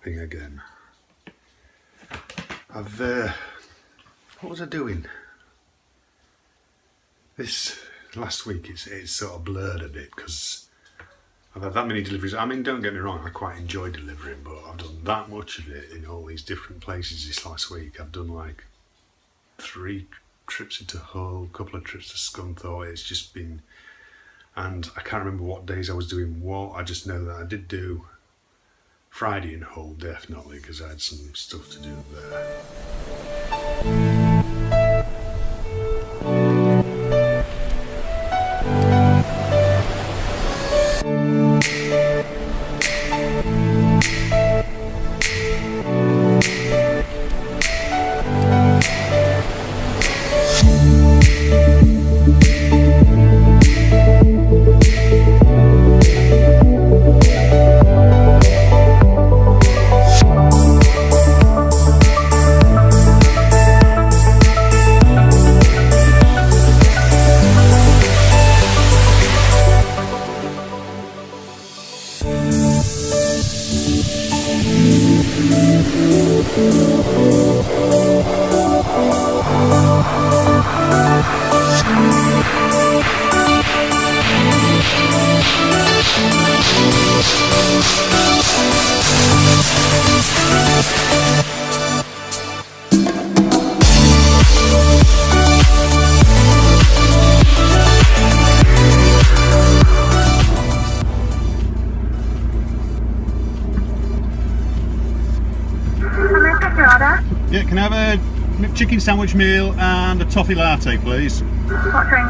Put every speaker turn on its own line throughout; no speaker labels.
tapping again. What was I doing? This last week it's sort of blurred a bit because I've had that many deliveries. I mean, don't get me wrong, I quite enjoy delivering, but I've done that much of it in all these different places this last week. I've done like 3 trips into Hull, a couple of trips to Scunthorpe. It's just been, and I can't remember what days I was doing what. I just know that I did do Friday in Hull, definitely, because I had some stuff to do there. Yeah, can I have a chicken sandwich meal and a toffee latte, please?
What drink?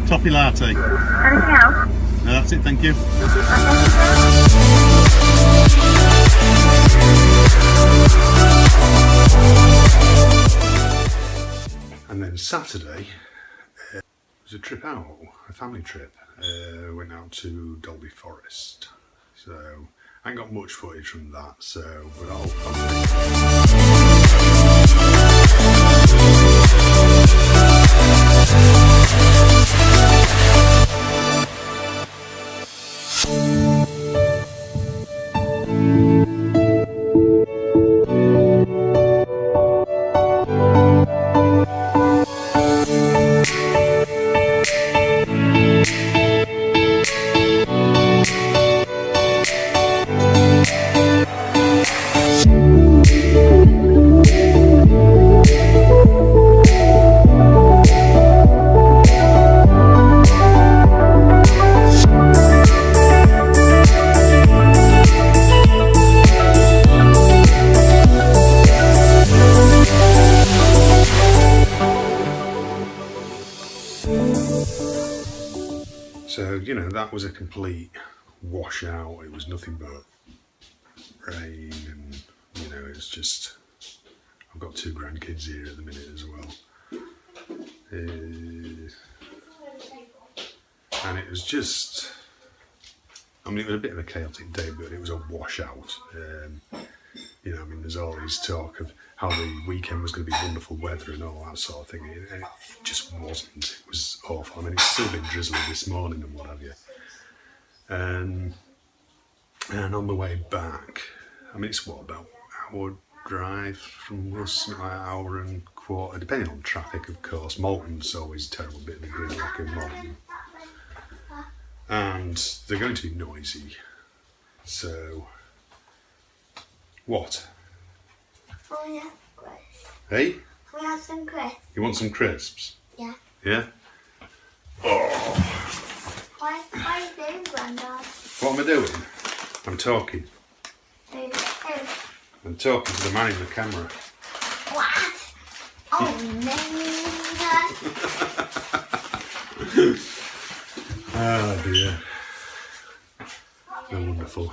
Toffee latte.
Anything else?
No, that's it, thank you. And then Saturday was a trip out, a family trip. Went out to Dolby Forest. So I ain't got much footage from that, so but so, you know, that was a complete washout. It was nothing but rain and, you know, it's just, I've got 2 grandkids here at the minute as well. And it was just, I mean, it was a bit of a chaotic day, but it was a washout. You know, I mean, there's always talk of how the weekend was going to be wonderful weather and all that sort of thing, and it just wasn't. It was awful. I mean, it's still been drizzly this morning and what have you. And on the way back, I mean, it's what, about an hour drive from us, like an hour and a quarter, depending on traffic, of course. Malton's always a terrible bit of a gridlock in Malton. And they're going to be noisy. So, what?
Oh, yeah, crisps.
Hey?
Can we have some crisps?
You want some crisps?
Yeah.
Yeah? Oh.
What are you doing, Grandad?
What am I doing? I'm talking.
Who?
I'm talking to the man in the camera.
What? Oh, no.
Oh dear. They're wonderful.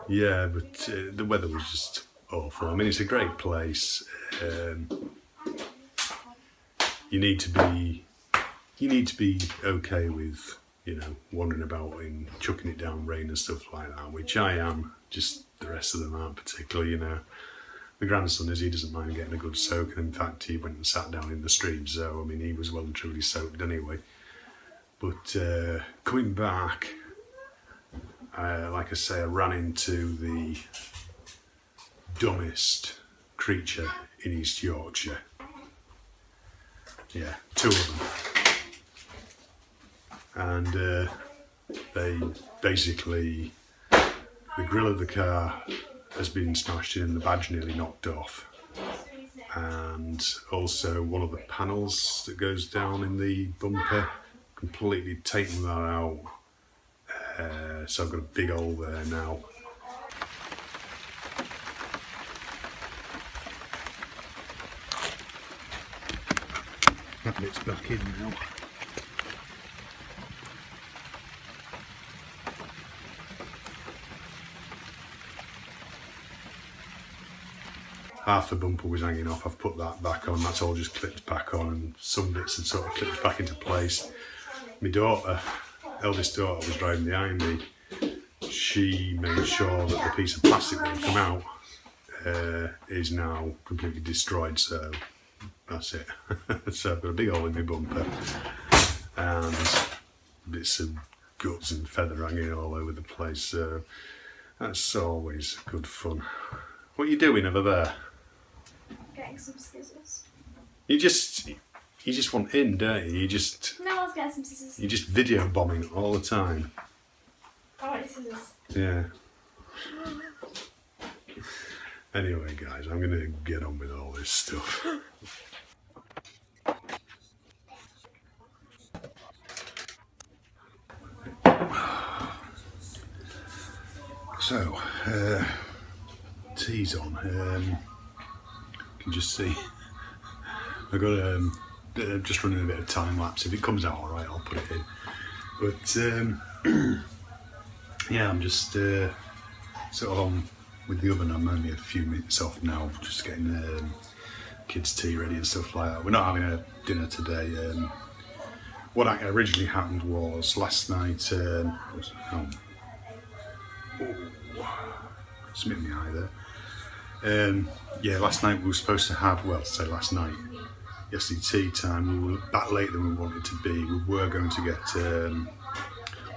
Yeah, but the weather was just awful. I mean, it's a great place. You need to be okay with, you know, wandering about in chucking it down rain and stuff like that, which I am. Just the rest of them aren't particularly, you know. The grandson he doesn't mind getting a good soak, and in fact he went and sat down in the stream, so I mean he was well and truly soaked anyway. But coming back, like I say, I ran into the dumbest creature in East Yorkshire. Yeah, 2 of them. And they basically, the grill of the car has been smashed in, the badge nearly knocked off. And also one of the panels that goes down in the bumper, completely taken that out. So I've got a big hole there now. That bit's back in now. Half the bumper was hanging off, I've put that back on, that's all just clipped back on, and some bits had sort of clipped back into place. My daughter, eldest daughter, was driving behind me. She made sure that the piece of plastic that had come out is now completely destroyed, so that's it. So I've got a big hole in my bumper and bits of guts and feather hanging all over the place, so that's always good fun. What are you doing over there?
Getting some scissors.
You just want in, don't you?
No, let's get some scissors.
You're just video bombing all the time.
I want scissors.
Yeah. Anyway, guys, I'm gonna get on with all this stuff. So, tea's on. You can just see I got just running a bit of time lapse. If it comes out all right, I'll put it in. But yeah, I'm just sort of on with the oven. I'm only a few minutes off now, just getting kids' tea ready and stuff like that. We're not having a dinner today. What originally happened was last night. Smit me eye there. Yeah, last night we were supposed to have, well, say last night, yesterday tea time, we were back later than we wanted to be. We were going to get,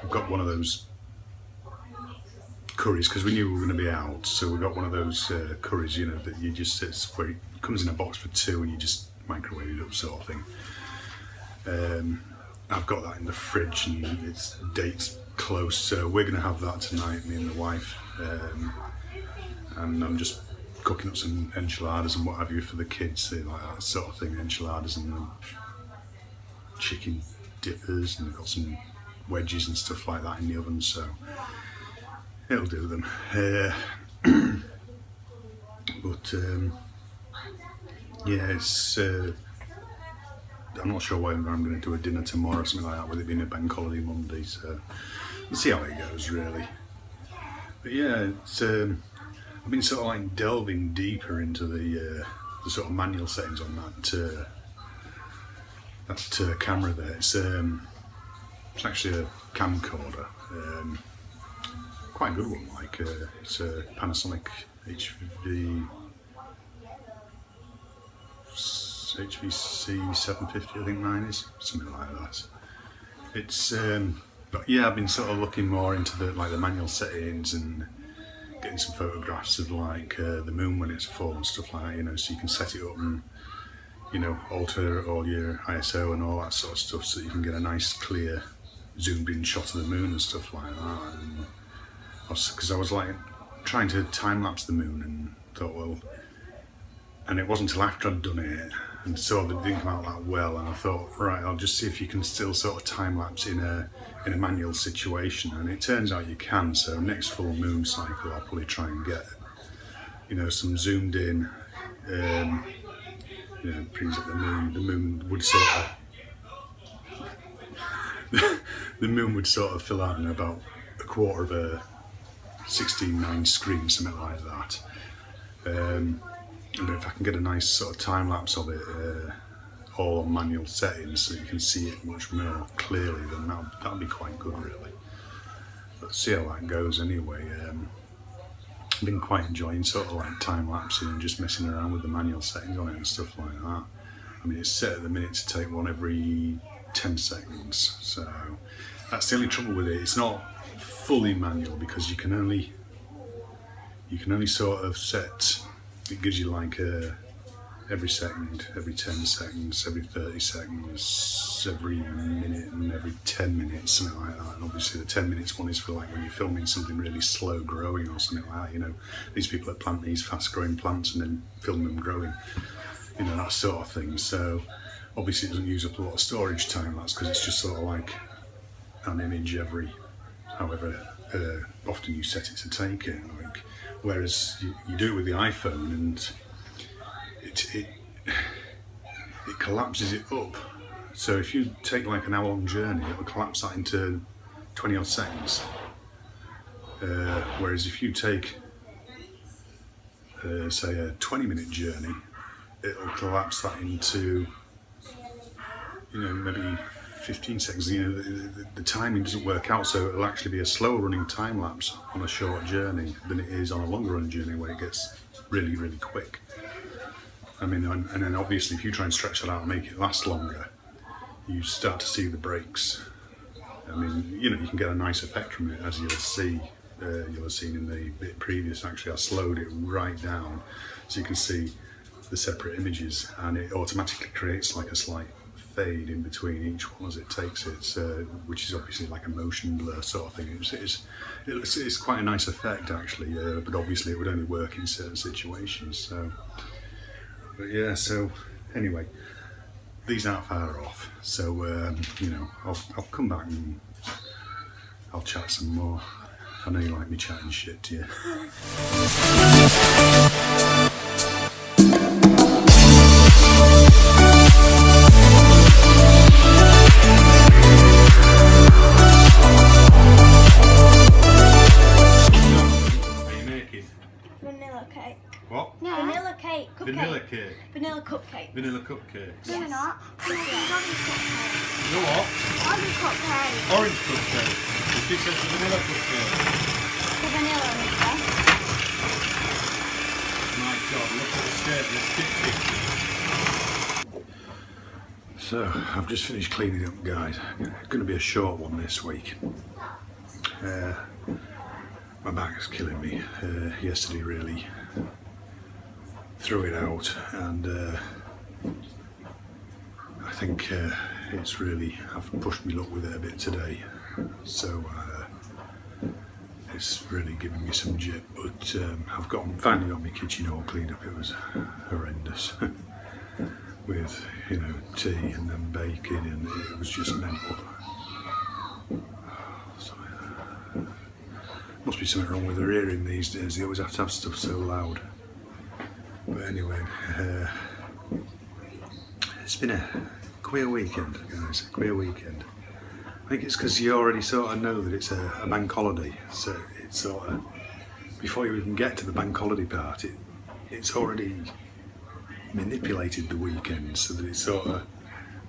we've got one of those curries, because we knew we were going to be out, so we got one of those curries, you know, that you just, it's where it comes in a box for 2 and you just microwave it up sort of thing. I've got that in the fridge and its date's close, so we're going to have that tonight, me and the wife. And I'm just cooking up some enchiladas and what have you for the kids, like that sort of thing, enchiladas and chicken dippers, and we've got some wedges and stuff like that in the oven, so it'll do them. But yeah, it's I'm not sure whether I'm going to do a dinner tomorrow or something like that, with it being a bank holiday Monday, so we'll see how it goes really. But yeah, it's I've been sort of like delving deeper into the sort of manual settings on that camera there. It's actually a camcorder, quite a good one. Like it's a Panasonic HVC 750, I think mine is, something like that. It's but yeah, I've been sort of looking more into the manual settings and getting some photographs of like the moon when it's full and stuff like that, you know, so you can set it up and, you know, alter all your ISO and all that sort of stuff, so you can get a nice clear zoomed in shot of the moon and stuff like that. And because I was like trying to time lapse the moon and thought, well, and it wasn't until after I'd done it and saw that it didn't come out that well, and I thought, right, I'll just see if you can still sort of time lapse in a manual situation, and it turns out you can. So next full moon cycle I'll probably try and get, you know, some zoomed in, you know, brings up the moon would sort of the moon would sort of fill out in about a quarter of a 16:9 screen, something like that. And if I can get a nice sort of time lapse of it, all on manual settings, so you can see it much more clearly, then that'll be quite good really. Let's see how that goes anyway. I've been quite enjoying sort of like time lapsing and just messing around with the manual settings on it and stuff like that. I mean, it's set at the minute to take one every 10 seconds, so That's the only trouble with it. It's not fully manual because you can only sort of set. It gives you like every second, every 10 seconds, every 30 seconds, every minute and every 10 minutes, something like that. And obviously the 10 minutes one is for like when you're filming something really slow growing or something like that, you know, these people that plant these fast growing plants and then film them growing, you know, that sort of thing. So obviously it doesn't use up a lot of storage time, that's because it's just sort of like an image every however often you set it to take it. Like, whereas you do it with the iPhone and it collapses it up. So if you take like an hour-long journey, it will collapse that into 20 odd seconds. Whereas if you take, say, a 20-minute journey, it'll collapse that into, you know, maybe 15 seconds. You know, the timing doesn't work out, so it'll actually be a slower running time lapse on a short journey than it is on a longer run journey where it gets really, really quick. I mean, and then obviously if you try and stretch that out and make it last longer, you start to see the breaks. I mean, you know, you can get a nice effect from it, as you'll see. You'll have seen in the bit previous, actually I slowed it right down so you can see the separate images, and it automatically creates like a slight fade in between each one as it takes it, which is obviously like a motion blur sort of thing. It's quite a nice effect actually, but obviously it would only work in certain situations. So, but yeah, so anyway, these aren't far off, so you know, I'll come back and I'll chat some more. I know you like me chatting shit to you.
Vanilla cake.
What?
No. Vanilla cake. Cupcake.
Vanilla cake.
Vanilla cupcake.
Vanilla cupcakes.
No, they're not. Orange cupcake.
You know what?
Orange cupcake.
Orange cupcake. She says the vanilla cupcake.
The vanilla one, yeah?
My God, look at the state of this kitchen. So, I've just finished cleaning up, guys. It's going to be a short one this week. My back's killing me. Yesterday really threw it out, and I think it's really, I've pushed my luck with it a bit today, so it's really giving me some jip, but I've finally got my kitchen all cleaned up. It was horrendous with, you know, tea and then baking, and it was just mental. Must be something wrong with their hearing these days. They always have to have stuff so loud. But anyway, it's been a queer weekend, guys. A queer weekend. I think it's because you already sort of know that it's a bank holiday. So it's sort of, before you even get to the bank holiday part, it's already manipulated the weekend so that it's sort of,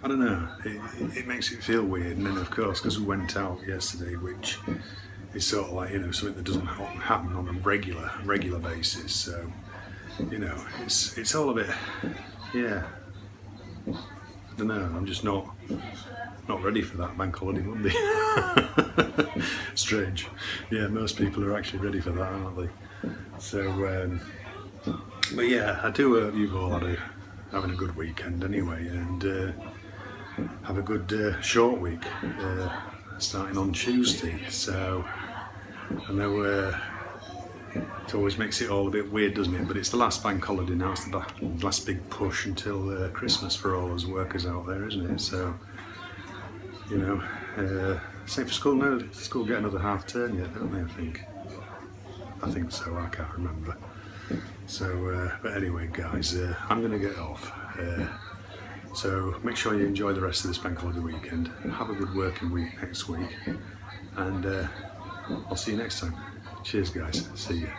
I don't know, it makes it feel weird. And then of course, because we went out yesterday, which is sort of like, you know, something that doesn't happen on a regular basis. So, you know, it's all a bit, yeah, I don't know, I'm just not ready for that bank holiday Monday. Strange. Yeah, most people are actually ready for that, aren't they? So, but yeah, I do hope you've all having a good weekend anyway, and have a good short week. Starting on Tuesday, so I know it always makes it all a bit weird, doesn't it? But it's the last bank holiday now. It's the last big push until Christmas for all us workers out there, isn't it? So, you know, same for school now. School get another half term yet, don't they? I think so. I can't remember. So, but anyway, guys, I'm going to get off. So make sure you enjoy the rest of this bank holiday weekend. Have a good working week next week, and I'll see you next time. Cheers, guys. See you.